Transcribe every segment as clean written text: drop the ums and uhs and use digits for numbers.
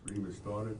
Ready to get started?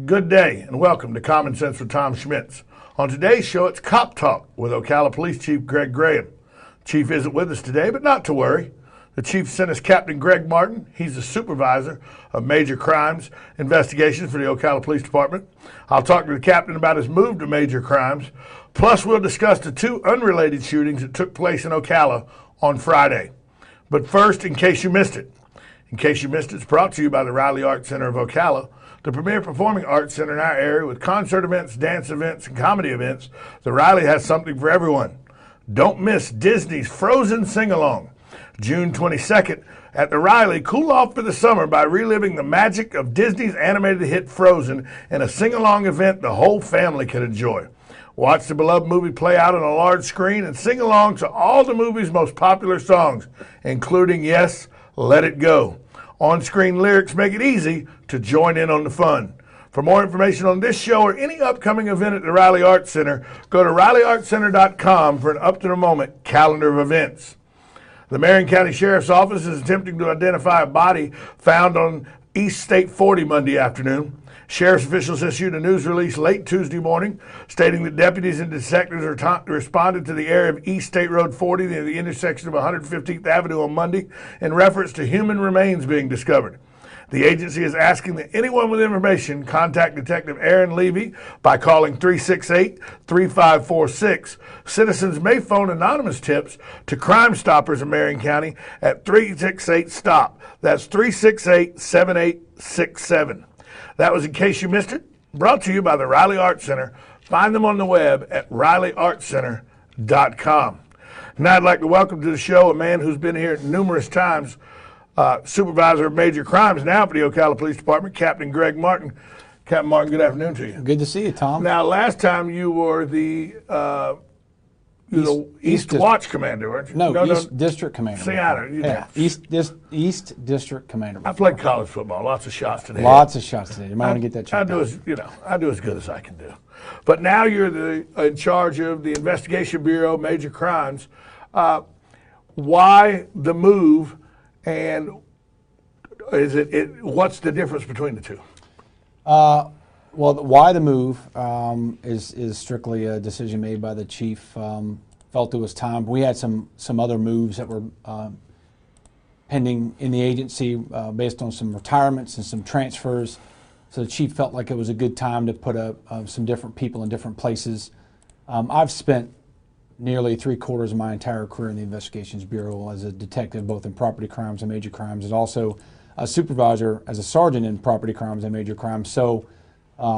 Good day and welcome to Common Sense with Tom Schmitz. On today's show, it's Cop Talk with Ocala Police Chief Greg Graham. Chief isn't with us today, but not to worry. The Chief sent us Captain Greg Martin. He's the supervisor of major crimes investigations for the Ocala Police Department. I'll talk to the captain about his move to major crimes. Plus, we'll discuss the two unrelated shootings that took place in Ocala on Friday. But first, in case you missed it. It's brought to you by the Riley Arts Center of Ocala, the premier performing arts center in our area with concert events, dance events, and comedy events. The Riley has something for everyone. Don't miss Disney's Frozen Sing-Along. June 22nd at the Riley, cool off for the summer by reliving the magic of Disney's animated hit Frozen in a sing-along event the whole family can enjoy. Watch the beloved movie play out on a large screen and sing along to all the movie's most popular songs, including, yes, Let It Go. On-screen lyrics make it easy to join in on the fun. For more information on this show or any upcoming event at the Riley Arts Center, go to rileyartscenter.com for an up-to-the-moment calendar of events. The Marion County Sheriff's Office is attempting to identify a body found on East State 40 Monday afternoon. Sheriff's officials issued a news release late Tuesday morning stating that deputies and detectives responded to the area of East State Road 40 near the intersection of 115th Avenue on Monday in reference to human remains being discovered. The agency is asking that anyone with information contact Detective Aaron Levy by calling 368-3546. Citizens may phone anonymous tips to Crime Stoppers in Marion County at 368-STOP. That's 368-7867. That was In Case You Missed It, brought to you by the Riley Arts Center. Find them on the web at rileyartscenter.com. Now I'd like to welcome to the show a man who's been here numerous times, supervisor of major crimes now for the Ocala Police Department, Captain Greg Martin. Captain Martin, good afternoon to you. Good to see you, Tom. Now, last time you were the East Watch Commander, weren't you? No, East District Commander. East District Commander. I played college football. Lots of shots today. Lots of shots today. You might want to get that checked I do as good as I can do. But now you're in charge of the Investigation Bureau, major crimes. Why the move, and what's the difference between the two? Well, why the move is strictly a decision made by the chief. Felt it was time. We had some other moves that were pending in the agency based on some retirements and some transfers. So the chief felt like it was a good time to put some different people in different places. I've spent nearly 3/4 of my entire career in the Investigations Bureau as a detective, both in property crimes and major crimes, and also a supervisor as a sergeant in property crimes and major crimes. So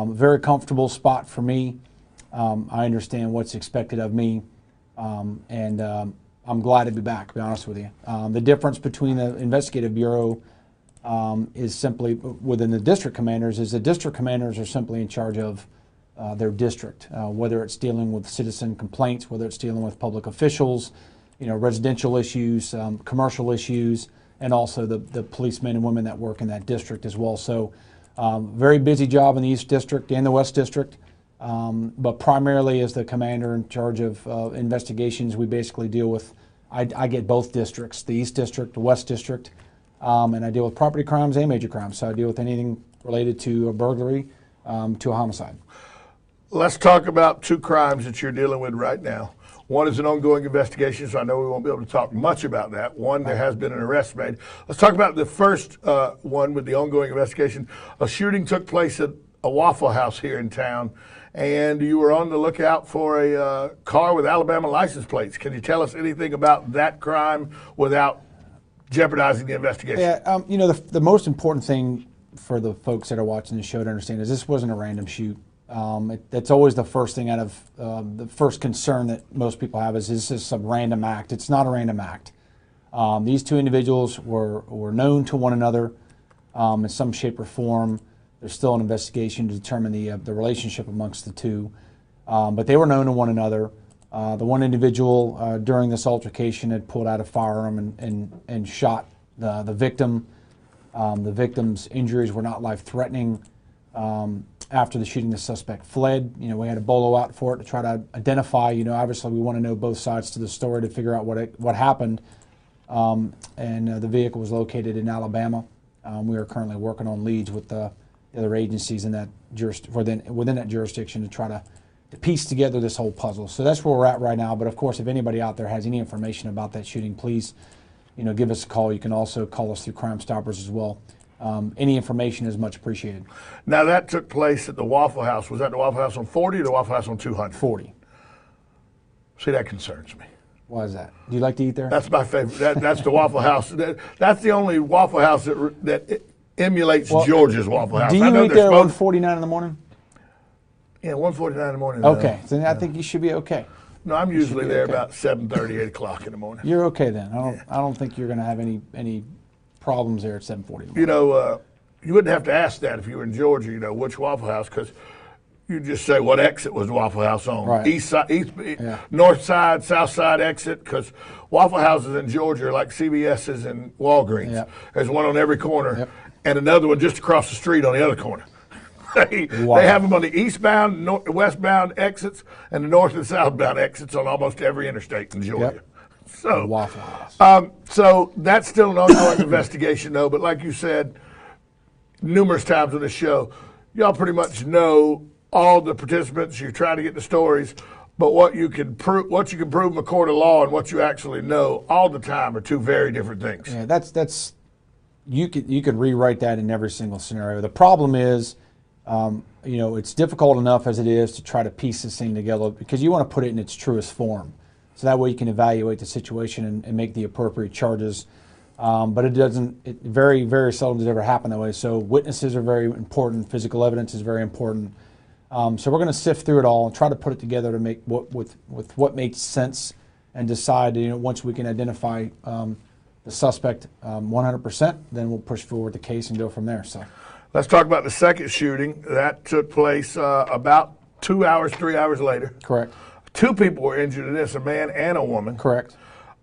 very comfortable spot for me. I understand what's expected of me, and I'm glad to be back, to be honest with you. The difference between the Investigative Bureau is simply within the district commanders is the district commanders are simply in charge of their district, whether it's dealing with citizen complaints, whether it's dealing with public officials, residential issues, commercial issues, and also the policemen and women that work in that district as well. So very busy job in the East District and the West District, but primarily as the commander in charge of investigations, we basically deal with, I get both districts, the East District, the West District, and I deal with property crimes and major crimes. So I deal with anything related to a burglary to a homicide. Let's talk about two crimes that you're dealing with right now. One is an ongoing investigation, so I know we won't be able to talk much about that. One, there has been an arrest made. Let's talk about the first one with the ongoing investigation. A shooting took place at a Waffle House here in town, and you were on the lookout for a car with Alabama license plates. Can you tell us anything about that crime without jeopardizing the investigation? Yeah, the most important thing for the folks that are watching the show to understand is this wasn't a random shoot. That's always the first thing out of the first concern that most people have is this some random act? It's not a random act. These two individuals were known to one another in some shape or form. There's still an investigation to determine the relationship amongst the two, but they were known to one another. The one individual during this altercation had pulled out a firearm and shot the victim. The victim's injuries were not life-threatening. After the shooting, the suspect fled. We had a bolo out for it to try to identify. Obviously we want to know both sides to the story to figure out what happened. And the vehicle was located in Alabama. We are currently working on leads with the other agencies in that within that jurisdiction to try to piece together this whole puzzle. So that's where we're at right now. But of course, if anybody out there has any information about that shooting, please, give us a call. You can also call us through Crime Stoppers as well. Any information is much appreciated. Now that took place at the Waffle House. Was that the Waffle House on 40 or the Waffle House on 200? 40. See, that concerns me. Why is that? Do you like to eat there? That's my favorite. That's the Waffle House. That's the only Waffle House that emulates Georgia's Waffle House. Do you eat there at 1:49 in the morning? Yeah, 1:49 in the morning. Okay, then I think you should be okay. No, I'm usually there about 7:30, 8 o'clock in the morning. You're okay then. I don't think you're going to have any problems there at 7:40 in the morning. You wouldn't have to ask that if you were in Georgia. Which Waffle House, because you just say what exit was the Waffle House on. Right. East side, north side, south side exit, because Waffle Houses in Georgia are like CVS's and Walgreens. Yep. There's one on every corner, Yep. and another one just across the street on the other corner. They have them on the eastbound, westbound exits, and the north and southbound exits on almost every interstate in Georgia. Yep. So, Waffle House. so that's still an ongoing investigation, though. But like you said numerous times on the show, y'all pretty much know all the participants. You're trying to get the stories, but what you can prove in a court of law and what you actually know all the time are two very different things. Yeah, that's you could rewrite that in every single scenario. The problem is, it's difficult enough as it is to try to piece this thing together because you want to put it in its truest form, so that way you can evaluate the situation and make the appropriate charges. But it doesn't. It very, very seldom does it ever happen that way. So witnesses are very important. Physical evidence is very important. So we're going to sift through it all and try to put it together to make what makes sense and decide. Once we can identify the suspect 100%, then we'll push forward the case and go from there. So let's talk about the second shooting that took place about 3 hours later. Correct. 2 people were injured in this, a man and a woman. Correct.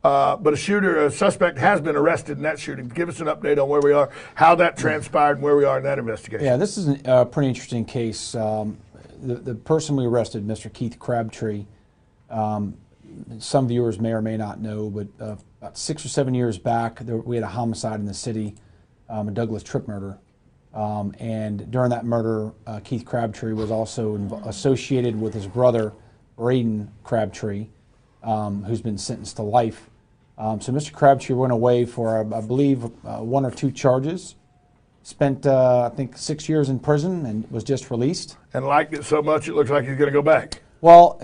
But a suspect has been arrested in that shooting. Give us an update on where we are, how that transpired, and where we are in that investigation. Yeah, this is a pretty interesting case. The person we arrested, Mr. Keith Crabtree, some viewers may or may not know, but about 6 or 7 years back, we had a homicide in the city, a Douglas Tripp murder. And during that murder, Keith Crabtree was also associated with his brother, Braden Crabtree, who's been sentenced to life. So Mr. Crabtree went away for, I believe, 1 or 2 charges. Spent, I think, 6 years in prison and was just released. And liked it so much it looks like he's going to go back. Well,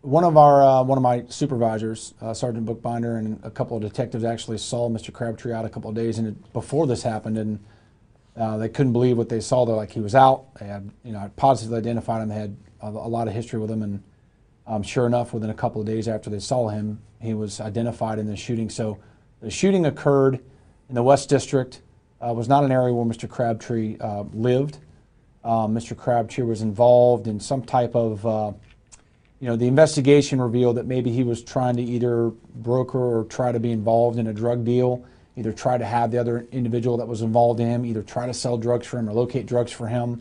one of my supervisors, Sergeant Bookbinder, and a couple of detectives actually saw Mr. Crabtree out a couple of days before this happened, and they couldn't believe what they saw. They're like, he was out. They had, positively identified him. They had a lot of history with him, and sure enough, within a couple of days after they saw him, he was identified in the shooting. So the shooting occurred in the West District. Was not an area where Mr. Crabtree lived. Mr. Crabtree was involved in some type of, the investigation revealed that maybe he was trying to either broker or try to be involved in a drug deal, either try to have the other individual that was involved in him, either try to sell drugs for him or locate drugs for him.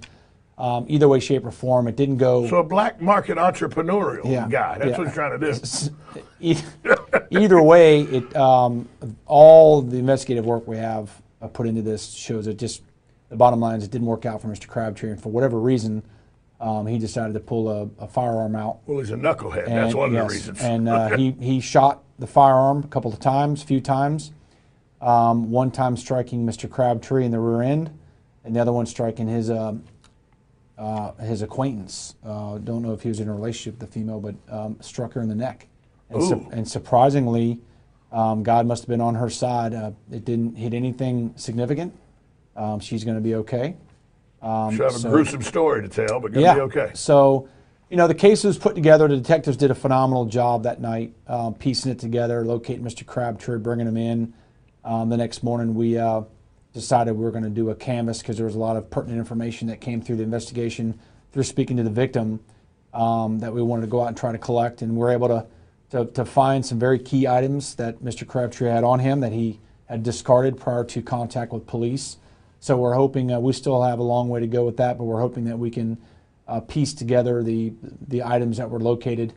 Either way, shape, or form, it didn't go. So a black market entrepreneurial guy. That's what he's trying to do. Either way, all the investigative work we have put into this shows that just the bottom line is it didn't work out for Mr. Crabtree, and for whatever reason, he decided to pull a firearm out. Well, he's a knucklehead. That's one of the reasons. And he shot the firearm a few times. One time striking Mr. Crabtree in the rear end, and the other one striking his acquaintance. Don't know if he was in a relationship with the female, but struck her in the neck. And surprisingly, God must have been on her side. It didn't hit anything significant. She's going to be okay. She'll have a gruesome story to tell, but going to be okay. So, the case was put together. The detectives did a phenomenal job that night, piecing it together, locating Mr. Crabtree, bringing him in. The next morning, we decided we were going to do a canvass because there was a lot of pertinent information that came through the investigation, through speaking to the victim, that we wanted to go out and try to collect. And we were able to find some very key items that Mr. Crabtree had on him that he had discarded prior to contact with police. So we're hoping, we still have a long way to go with that, but we're hoping that we can piece together the items that were located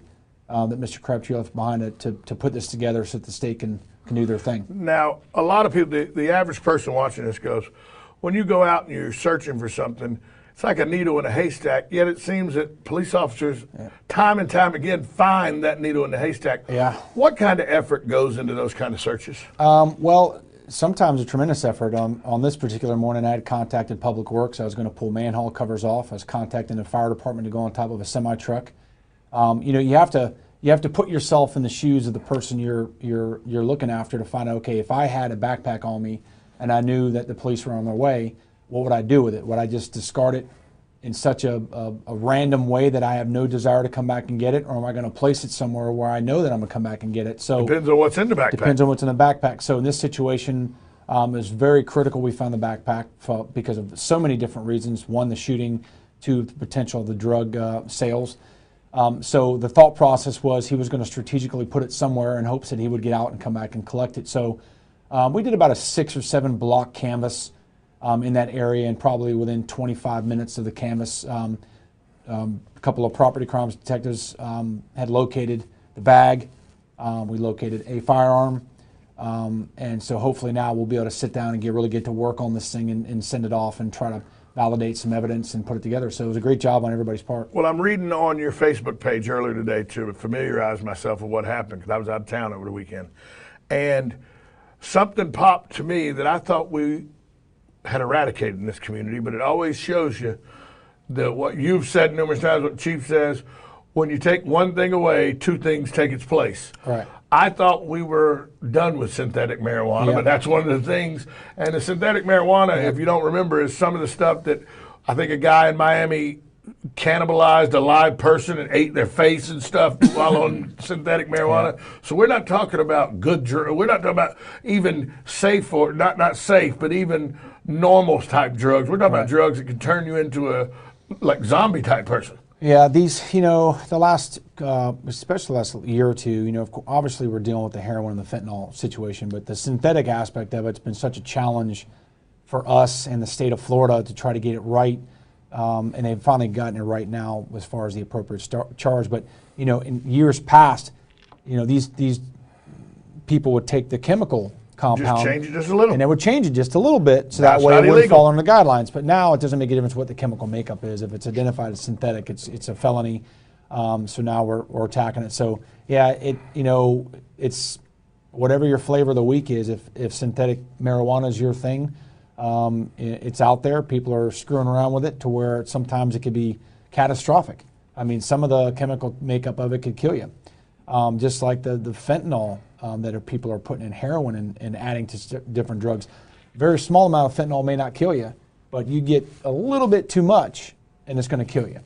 that Mr. Crabtree left behind to put this together so that the state can do their thing. Now, a lot of people, the average person watching this goes, when you go out and you're searching for something, it's like a needle in a haystack, yet it seems that police officers time and time again find that needle in the haystack. Yeah. What kind of effort goes into those kind of searches? Well, sometimes a tremendous effort. On this particular morning, I had contacted Public Works. I was going to pull manhole covers off. I was contacting the fire department to go on top of a semi-truck. You have to put yourself in the shoes of the person you're looking after to find out, okay, if I had a backpack on me and I knew that the police were on their way, what would I do with it? Would I just discard it in such a random way that I have no desire to come back and get it, or am I going to place it somewhere where I know that I'm going to come back and get it? So depends on what's in the backpack. Depends on what's in the backpack. So in this situation, it's very critical we found the backpack because of so many different reasons. One, the shooting. Two, the potential of the drug sales. So the thought process was he was going to strategically put it somewhere in hopes that he would get out and come back and collect it. So we did about a 6 or 7 block canvass in that area, and probably within 25 minutes of the canvass, a couple of property crimes detectives had located the bag. We located a firearm. And so hopefully now we'll be able to sit down and really get to work on this thing and send it off and try to validate some evidence and put it together. So it was a great job on everybody's part. Well, I'm reading on your Facebook page earlier today to familiarize myself with what happened because I was out of town over the weekend. And something popped to me that I thought we had eradicated in this community, but it always shows you that what you've said numerous times, what the chief says, when you take one thing away, 2 things take its place. Right. I thought we were done with synthetic marijuana, but that's one of the things. And the synthetic marijuana, if you don't remember, is some of the stuff that I think a guy in Miami cannibalized a live person and ate their face and stuff while on synthetic marijuana. So we're not talking about good drugs. We're not talking about even safe or not safe, but even normal type drugs. We're talking about drugs that can turn you into a zombie type person. Yeah, these, the last, especially the last year or two, obviously we're dealing with the heroin and the fentanyl situation, but the synthetic aspect of it's been such a challenge for us and the state of Florida to try to get it right. And they've finally gotten it right now as far as the appropriate charge. But, in years past, these people would take the chemical compound. Just change it just a little. And they would change it just a little bit so that way it wouldn't fall under the guidelines. But now it doesn't make a difference what the chemical makeup is. If it's identified as synthetic, it's a felony. So now we're attacking it. So, yeah, it's whatever your flavor of the week is. If synthetic marijuana is your thing, it's out there. People are screwing around with it to where sometimes it could be catastrophic. I mean, some of the chemical makeup of it could kill you. Just like the fentanyl that people are putting in heroin and adding to different drugs. Very small amount of fentanyl may not kill you, but you get a little bit too much and it's going to kill you.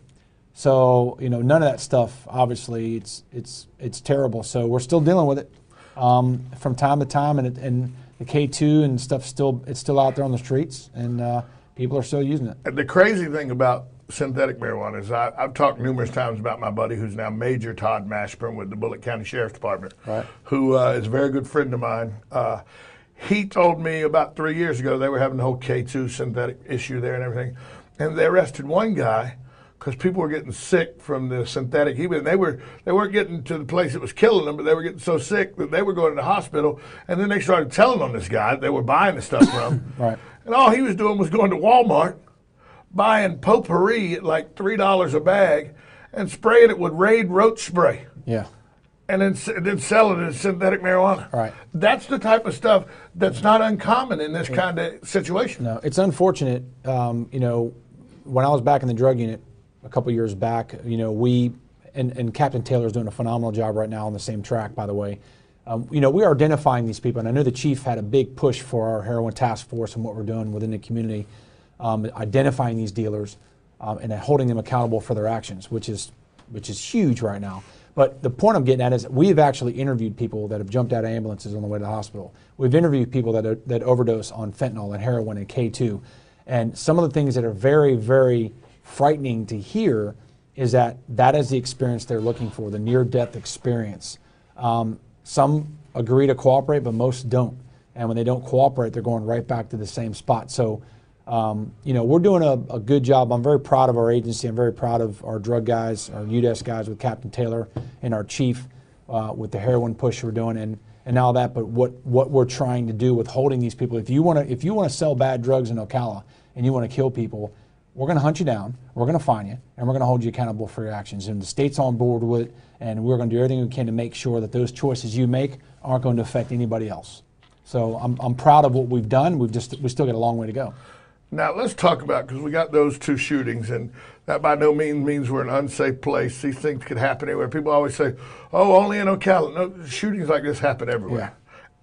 So, none of that stuff, obviously, it's terrible. So we're still dealing with it from time to time, and the K2 and stuff it's still out there on the streets, and people are still using it. And the crazy thing about synthetic marijuana is I've talked numerous times about my buddy who's now Major Todd Mashburn with the Bullitt County Sheriff's Department, who is a very good friend of mine. He told me about 3 years ago they were having the whole K2 synthetic issue there and everything, and they arrested one guy because people were getting sick from the synthetic. They weren't getting to the place that was killing them, but they were getting so sick that they were going to the hospital, and then they started telling on this guy that they were buying the stuff from. And all he was doing was going to Walmart, buying potpourri at like $3 a bag and spraying it with Raid roach spray. Yeah. And then selling it as synthetic marijuana. Right. That's the type of stuff that's not uncommon in this kind of situation. No, it's unfortunate. When I was back in the drug unit a couple years back, we and Captain Taylor's doing a phenomenal job right now on the same track, by the way. We are identifying these people, and I know the chief had a big push for our heroin task force and what we're doing within the community, identifying these dealers and holding them accountable for their actions, which is huge right now. But the point I'm getting at is we've actually interviewed people that have jumped out of ambulances on the way to the hospital. We've interviewed people that overdose on fentanyl and heroin and K2. And some of the things that are very, very frightening to hear is that is the experience they're looking for, the near-death experience. Some agree to cooperate, but most don't. And when they don't cooperate, they're going right back to the same spot. So, we're doing a good job. I'm very proud of our agency. I'm very proud of our drug guys, our UDES guys with Captain Taylor, and our chief with the heroin push we're doing, and all that. But what we're trying to do with holding these people, if you want to sell bad drugs in Ocala and you want to kill people, we're going to hunt you down, we're going to find you, and we're going to hold you accountable for your actions. And the state's on board with it, and we're going to do everything we can to make sure that those choices you make aren't going to affect anybody else. So I'm proud of what we've done. We still got a long way to go. Now let's talk about, because we got those 2 shootings, and that by no means we're in an unsafe place. These things could happen anywhere. People always say, "Oh, only in Ocala." No, shootings like this happen everywhere.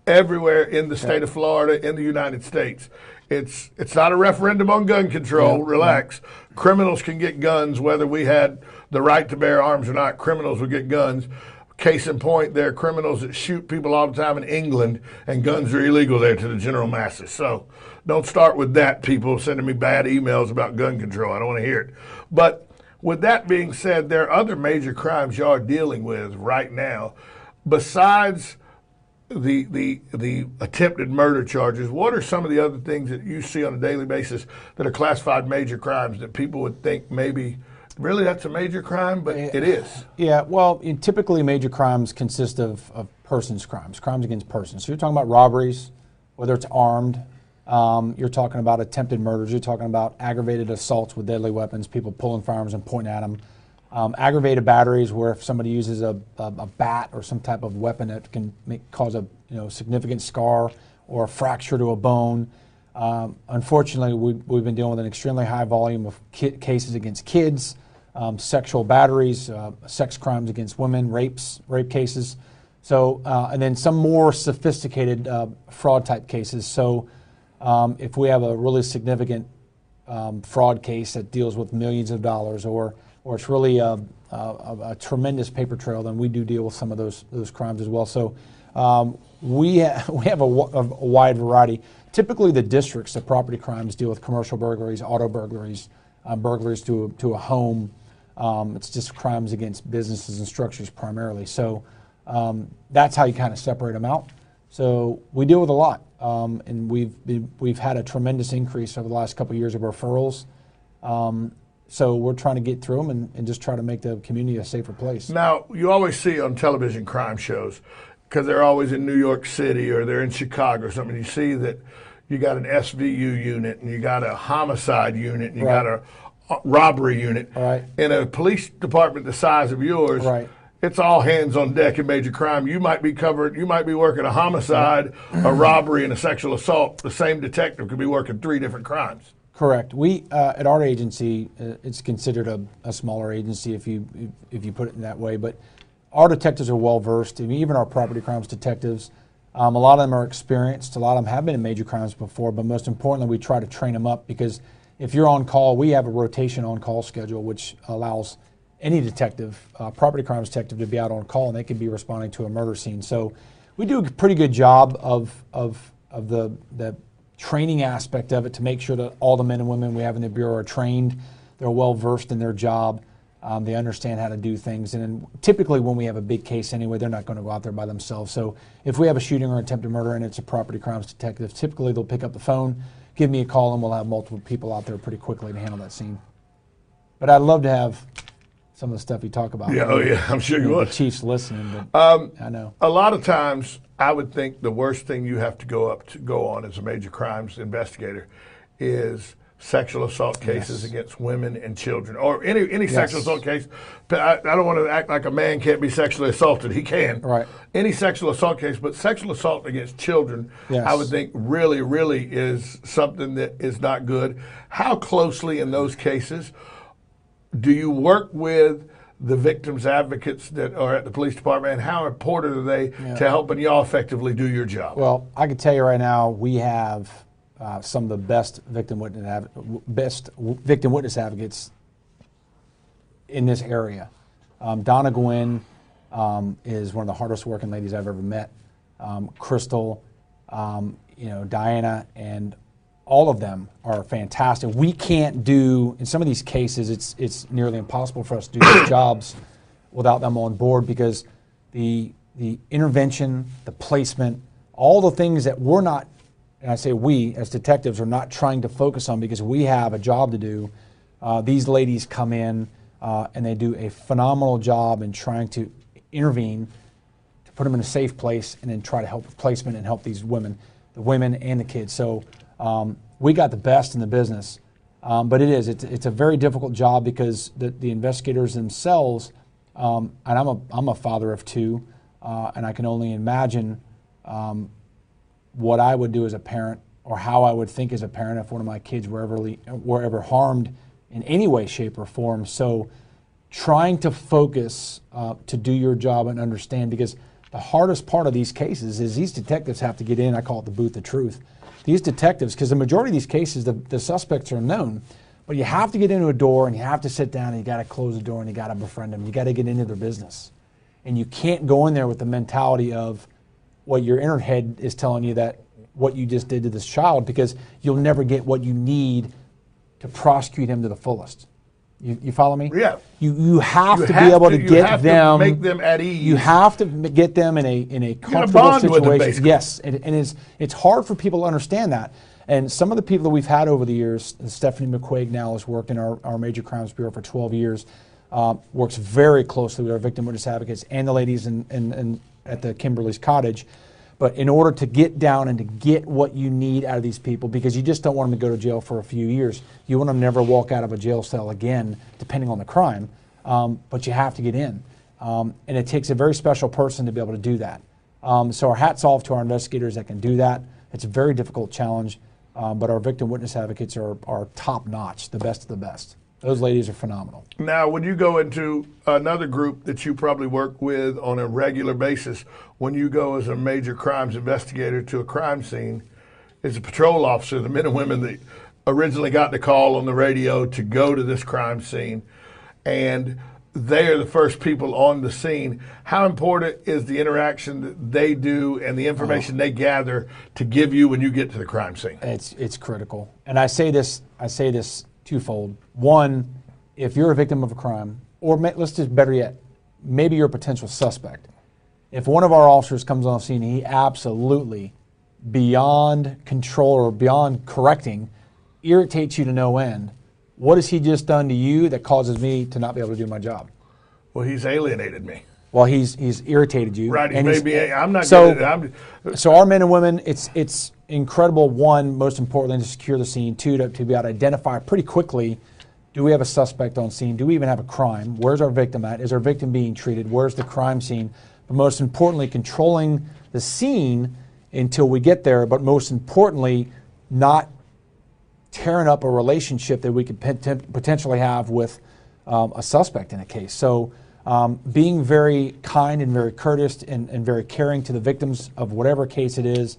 Yeah. Everywhere in the state of Florida, in the United States. It's not a referendum on gun control. Relax. Criminals can get guns, whether we had the right to bear arms or not. Criminals will get guns. Case in point, there are criminals that shoot people all the time in England, and guns are illegal there to the general masses. So don't start with that, people sending me bad emails about gun control. I don't want to hear it. But with that being said, there are other major crimes you are dealing with right now. Besides the attempted murder charges, what are some of the other things that you see on a daily basis that are classified major crimes that people would think maybe really that's a major crime, but it is? Yeah, well, typically major crimes consist of persons crimes against persons. So you're talking about robberies, whether it's armed, you're talking about attempted murders, you're talking about aggravated assaults with deadly weapons, people pulling firearms and pointing at them. Aggravated batteries, where if somebody uses a bat or some type of weapon that can cause a significant scar or a fracture to a bone. Unfortunately, we've been dealing with an extremely high volume of cases against kids, sexual batteries, sex crimes against women, rape cases. So, and then some more sophisticated fraud type cases. So, if we have a really significant fraud case that deals with millions of dollars, or it's really a tremendous paper trail, then we do deal with some of those crimes as well. So we have a wide variety. Typically, the districts, the property crimes, deal with commercial burglaries, auto burglaries, burglaries to a home. It's just crimes against businesses and structures primarily. So that's how you kind of separate them out. So we deal with a lot, and we've had a tremendous increase over the last couple of years of referrals. So we're trying to get through them and just try to make the community a safer place. Now, you always see on television crime shows, because they're always in New York City or they're in Chicago or something, you see that you got an SVU unit and you got a homicide unit and you got a robbery unit. Right. In a police department the size of yours, it's all hands on deck in major crime. You might be working a homicide, a robbery, and a sexual assault. The same detective could be working 3 different crimes. Correct. We at our agency, it's considered a smaller agency if you put it in that way. But our detectives are well versed. I mean, even our property crimes detectives, a lot of them are experienced. A lot of them have been in major crimes before. But most importantly, we try to train them up, because if you're on call, we have a rotation on call schedule, which allows any detective, property crimes detective, to be out on call, and they can be responding to a murder scene. So we do a pretty good job of the training aspect of it, to make sure that all the men and women we have in the Bureau are trained. They're well versed in their job. They understand how to do things. And then typically when we have a big case anyway, they're not going to go out there by themselves. So if we have a shooting or attempted murder and it's a property crimes detective, typically they'll pick up the phone, give me a call, and we'll have multiple people out there pretty quickly to handle that scene. But I'd love to have some of the stuff you talk about. Yeah, I'm sure you would. The chief's listening, but I know. A lot of times, I would think the worst thing you have to go on as a major crimes investigator is sexual assault cases against women and children, or any sexual assault case. I don't want to act like a man can't be sexually assaulted. He can. Right. Any sexual assault case, but sexual assault against children, I would think really, really is something that is not good. How closely in those cases do you work with the victims advocates that are at the police department, and how important are they to helping y'all effectively do your job? Well, I can tell you right now, we have some of the best victim witness advocates in this area. Donna Gwynn is one of the hardest working ladies I've ever met. Crystal, Diana, and all of them are fantastic. We can't do, in some of these cases, it's nearly impossible for us to do these jobs without them on board, because the intervention, the placement, all the things that we're not, and I say we as detectives are not trying to focus on because we have a job to do. These ladies come in and they do a phenomenal job in trying to intervene, to put them in a safe place, and then try to help with placement and help these women, the women and the kids. So we got the best in the business, but it's a very difficult job because the investigators themselves, and I'm a father of two, and I can only imagine what I would do as a parent, or how I would think as a parent if one of my kids were ever harmed in any way, shape, or form. So trying to focus to do your job and understand, because the hardest part of these cases is these detectives have to get in, I call it the booth of truth. These detectives, because the majority of these cases, the suspects are known, but you have to get into a door and you have to sit down and you got to close the door and you got to befriend them. You got to get into their business. And you can't go in there with the mentality of what your inner head is telling you, that what you just did to this child, because you'll never get what you need to prosecute him to the fullest. You follow me? Yeah. You have to be able to get them, make them at ease. You have to get them in a comfortable situation. With them, yes, and it's hard for people to understand that. And some of the people that we've had over the years, Stephanie McQuaig now has worked in our Major Crimes Bureau for 12 years, works very closely with our victim witness advocates and the ladies in at the Kimberly's Cottage. But in order to get down and to get what you need out of these people, because you just don't want them to go to jail for a few years. You want them to never walk out of a jail cell again, depending on the crime. But you have to get in. And it takes a very special person to be able to do that. So our hats off to our investigators that can do that. It's a very difficult challenge. But our victim witness advocates are top notch, the best of the best. Those ladies are phenomenal. Now, when you go into another group that you probably work with on a regular basis, when you go as a major crimes investigator to a crime scene, as a patrol officer, the men and women that originally got the call on the radio to go to this crime scene, and they are the first people on the scene, how important is the interaction that they do and the information they gather to give you when you get to the crime scene? It's critical. And I say this twofold. One, if you're a victim of a crime, or let's just better yet, maybe you're a potential suspect. If one of our officers comes on the scene, he absolutely, beyond control or beyond correcting, irritates you to no end. What has he just done to you that causes me to not be able to do my job? Well, he's alienated me. Well, he's irritated you. Right. I'm not so, good at it. So our men and women, it's incredible. One, most importantly, to secure the scene. Two, to be able to identify pretty quickly, do we have a suspect on scene? Do we even have a crime? Where's our victim at? Is our victim being treated? Where's the crime scene? But most importantly, controlling the scene until we get there, but most importantly, not tearing up a relationship that we could potentially have with a suspect in a case. So being very kind and very courteous and very caring to the victims of whatever case it is,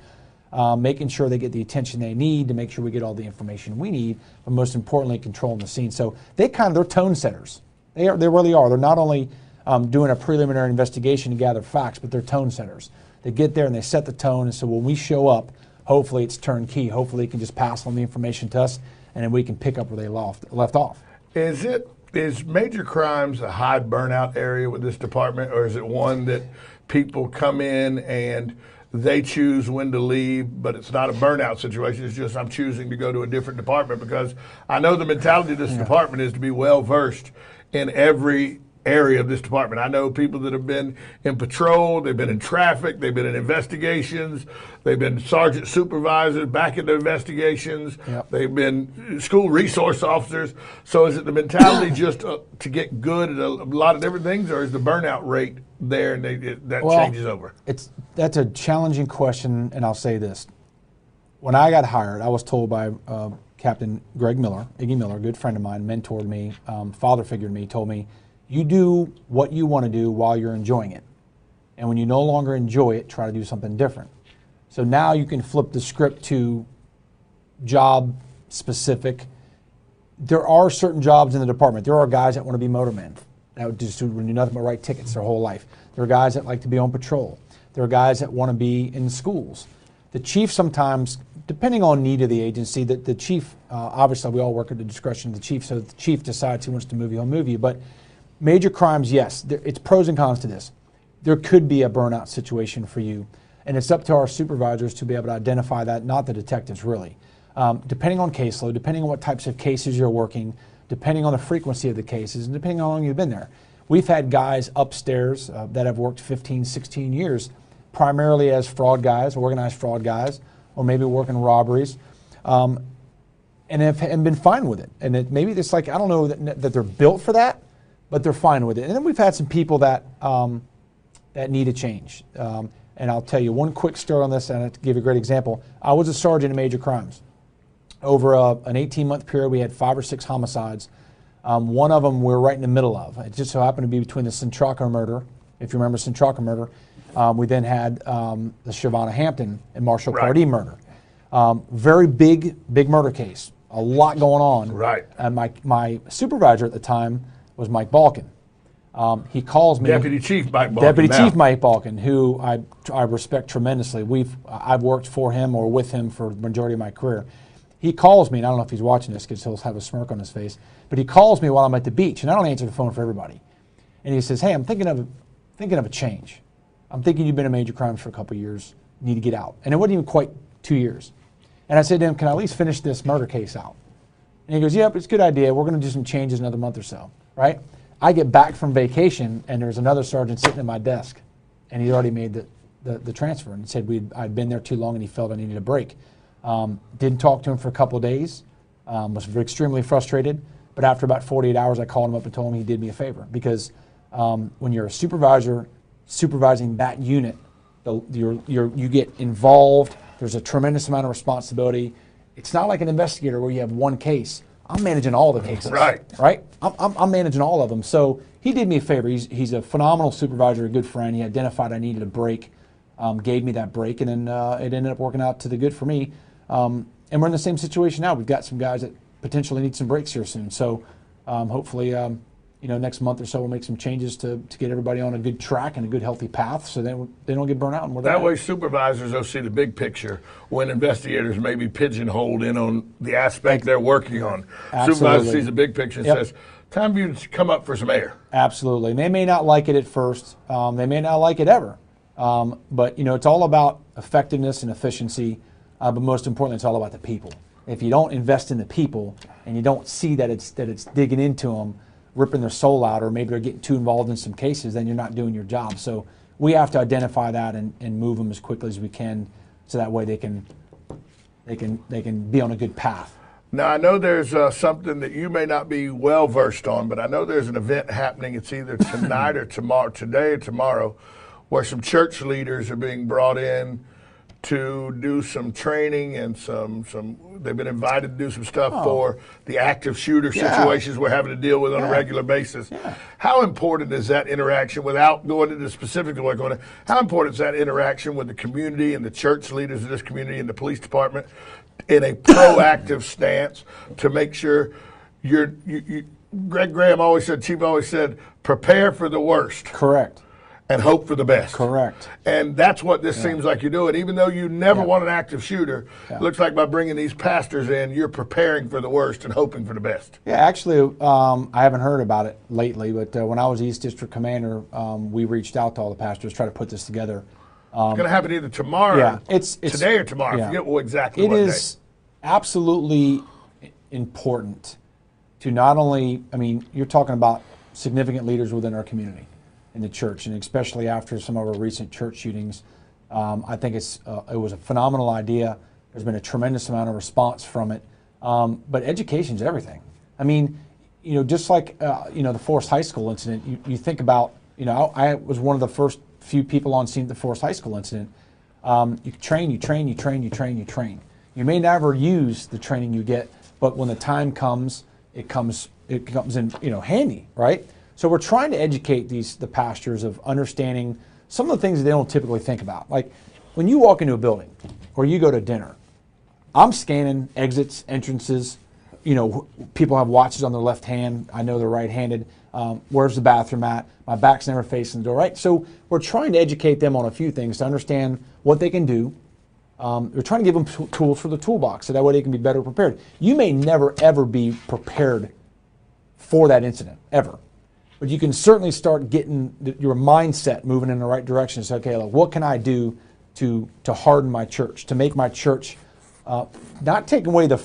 making sure they get the attention they need to make sure we get all the information we need, but most importantly, controlling the scene. So they're tone setters. They really are. They're not only doing a preliminary investigation to gather facts, but they're tone setters. They get there and they set the tone, and so when we show up, hopefully it's turnkey. Hopefully they can just pass on the information to us, and then we can pick up where they left off. Is major crimes a high burnout area with this department, or is it one that people come in and they choose when to leave, but it's not a burnout situation? It's just I'm choosing to go to a different department? Because I know the mentality of this department is to be well versed in every area of this department. I know people that have been in patrol, they've been in traffic, they've been in investigations, they've been sergeant supervisors back into investigations, they've been school resource officers. So is it the mentality just to get good at a lot of different things, or is the burnout rate there and that changes over? That's a challenging question, and I'll say this. When I got hired, I was told by Captain Greg Miller, Iggy Miller, a good friend of mine, mentored me, father figured me, told me, You do what you want to do while you're enjoying it. And when you no longer enjoy it, try to do something different. So now you can flip the script to job specific. There are certain jobs in the department. There are guys that want to be motormen. That would just do nothing but write tickets their whole life. There are guys that like to be on patrol. There are guys that want to be in schools. The chief sometimes, depending on need of the agency, the chief, obviously we all work at the discretion of the chief, so if the chief decides he wants to move you, he'll move you. But major crimes, yes, it's pros and cons to this. There could be a burnout situation for you, and it's up to our supervisors to be able to identify that, not the detectives really. Depending on caseload, depending on what types of cases you're working, depending on the frequency of the cases, and depending on how long you've been there. We've had guys upstairs that have worked 15, 16 years, primarily as fraud guys, organized fraud guys, or maybe working robberies, and have been fine with it. And maybe it's like, I don't know that they're built for that, but they're fine with it. And then we've had some people that that need a change. And I'll tell you one quick story on this, and I'll give you a great example. I was a sergeant in major crimes. Over an 18-month period, we had 5 or 6 homicides. One of them we're right in the middle of. It just so happened to be between the Centraca murder, if you remember Centraca murder. We then had the Shavonna Hampton and Marshall Pardee murder. Very big murder case. A lot going on. Right. And my supervisor at the time was Mike Balkin. He calls me. Deputy Chief Mike Balkin. Deputy Chief Mike Balkin, who I respect tremendously. I've worked for him or with him for the majority of my career. He calls me, and I don't know if he's watching this because he'll have a smirk on his face, but he calls me while I'm at the beach, and I don't answer the phone for everybody. And he says, "Hey, I'm thinking of a change. I'm thinking you've been in major crimes for a couple of years. You need to get out." And it wasn't even quite 2 years. And I said to him, "Can I at least finish this murder case out?" And he goes, "Yep, it's a good idea. We're going to do some changes another month or so." Right? I get back from vacation, and there's another sergeant sitting at my desk, and he'd already made the transfer and said I'd been there too long and he felt I needed a break. Didn't talk to him for a couple of days. Was extremely frustrated. But after about 48 hours, I called him up and told him he did me a favor. Because when you're a supervisor supervising that unit, you get involved. There's a tremendous amount of responsibility. It's not like an investigator where you have one case. I'm managing all the cases. Right. Right? I'm managing all of them. So he did me a favor. He's a phenomenal supervisor, a good friend. He identified I needed a break, gave me that break, and then it ended up working out to the good for me. And we're in the same situation now. We've got some guys that potentially need some breaks here soon. So hopefully, next month or so we'll make some changes to get everybody on a good track and a good healthy path so they don't get burnt out. And that way supervisors will see the big picture when investigators may be pigeonholed in on the aspect they're working on. Absolutely. Supervisor sees the big picture and says, time for you to come up for some air. Absolutely. And they may not like it at first. They may not like it ever. But, it's all about effectiveness and efficiency. But most importantly, it's all about the people. If you don't invest in the people and you don't see that it's digging into them, ripping their soul out, or maybe they're getting too involved in some cases, then you're not doing your job. So we have to identify that and move them as quickly as we can, so that way they can be on a good path. Now, I know there's something that you may not be well versed on, but I know there's an event happening. It's either tonight or tomorrow, today or tomorrow, where some church leaders are being brought in to do some training and they've been invited to do some stuff for the active shooter situations we're having to deal with on a regular basis. Yeah. How important is that interaction, without going into specifics of what's going on, how important is that interaction with the community and the church leaders of this community and the police department in a proactive stance to make sure Greg Graham always said, Chief always said, prepare for the worst. Correct. And hope for the best. Correct. And that's what this seems like you're doing. Even though you never want an active shooter, it looks like by bringing these pastors in, you're preparing for the worst and hoping for the best. Yeah, actually, I haven't heard about it lately, but when I was East District Commander, we reached out to all the pastors, try to put this together. It's going to happen either tomorrow, it's today or tomorrow. I forget exactly what day. It is absolutely important to not only, you're talking about significant leaders within our community in the church, and especially after some of our recent church shootings. I think it was a phenomenal idea. There's been a tremendous amount of response from it. But education's everything. Just like the Forest High School incident, you think about, I was one of the first few people on scene at the Forest High School incident. You train. You may never use the training you get, but when the time comes, it comes in handy, right? So we're trying to educate the pastors of understanding some of the things that they don't typically think about. Like when you walk into a building or you go to dinner, I'm scanning exits, entrances. You know, people have watches on their left hand. I know they're right-handed. Where's the bathroom at? My back's never facing the door, right? So we're trying to educate them on a few things to understand what they can do. We're trying to give them tools for the toolbox so that way they can be better prepared. You may never, ever be prepared for that incident, ever. But you can certainly start getting your mindset moving in the right direction. Say, okay, look, what can I do to harden my church, to make my church not take away the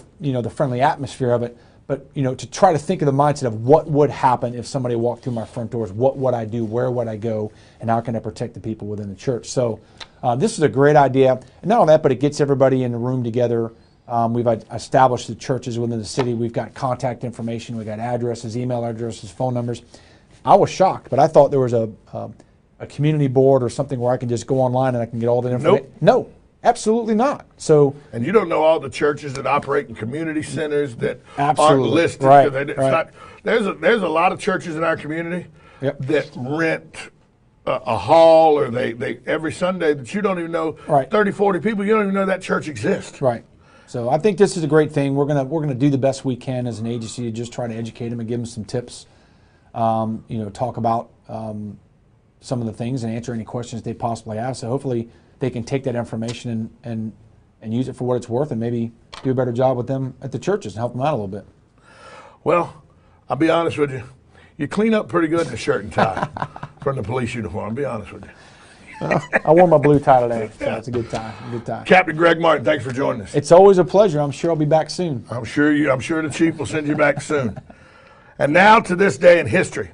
friendly atmosphere of it, but to try to think of the mindset of what would happen if somebody walked through my front doors. What would I do? Where would I go? And how can I protect the people within the church? So this is a great idea. And not only that, but it gets everybody in the room together. We've established the churches within the city. We've got contact information. We've got addresses, email addresses, phone numbers. I was shocked, but I thought there was a community board or something where I can just go online and I can get all the information. Nope. No, absolutely not. So, and you don't know all the churches that operate in community centers that absolutely aren't listed. right. There's a lot of churches in our community Yep. that rent a hall, or they every Sunday that you don't even know. Right. 30, 40 people, you don't even know that church exists. Right. So I think this is a great thing. We're gonna do the best we can as an agency to just try to educate them and give them some tips. Talk about some of the things and answer any questions they possibly have. So hopefully they can take that information and use it for what it's worth, and maybe do a better job with them at the churches and help them out a little bit. Well, I'll be honest with you. You clean up pretty good in a shirt and tie from the police uniform. I'll be honest with you. I wore my blue tie today, so it's a good tie. Captain Greg Martin, thanks for joining us. It's always a pleasure. I'm sure I'll be back soon. I'm sure the chief will send you back soon. And now to this day in history.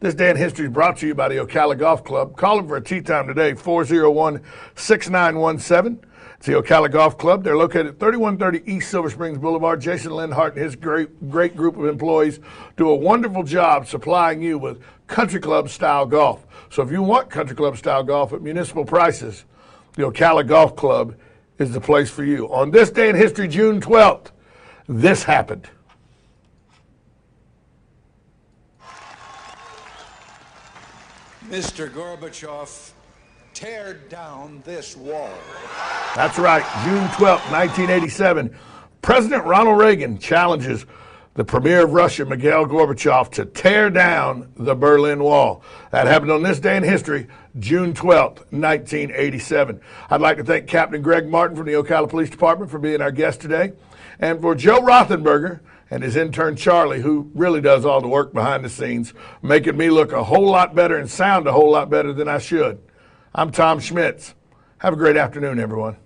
This day in history is brought to you by the Ocala Golf Club. Call them for a tee time today, 401-6917. It's the Ocala Golf Club. They're located at 3130 East Silver Springs Boulevard. Jason Linhart and his great group of employees do a wonderful job supplying you with country club style golf. So if you want country club style golf at municipal prices, the Ocala Golf Club is the place for you. On this day in history, June 12th, this happened. Mr. Gorbachev, tear down this wall. That's right, June 12th, 1987. President Ronald Reagan challenges the premier of Russia, Mikhail Gorbachev, to tear down the Berlin Wall. That happened on this day in history, June 12th, 1987. I'd like to thank Captain Greg Martin from the Ocala Police Department for being our guest today, and for Joe Rothenberger and his intern Charlie, who really does all the work behind the scenes, making me look a whole lot better and sound a whole lot better than I should. I'm Tom Schmitz. Have a great afternoon, everyone.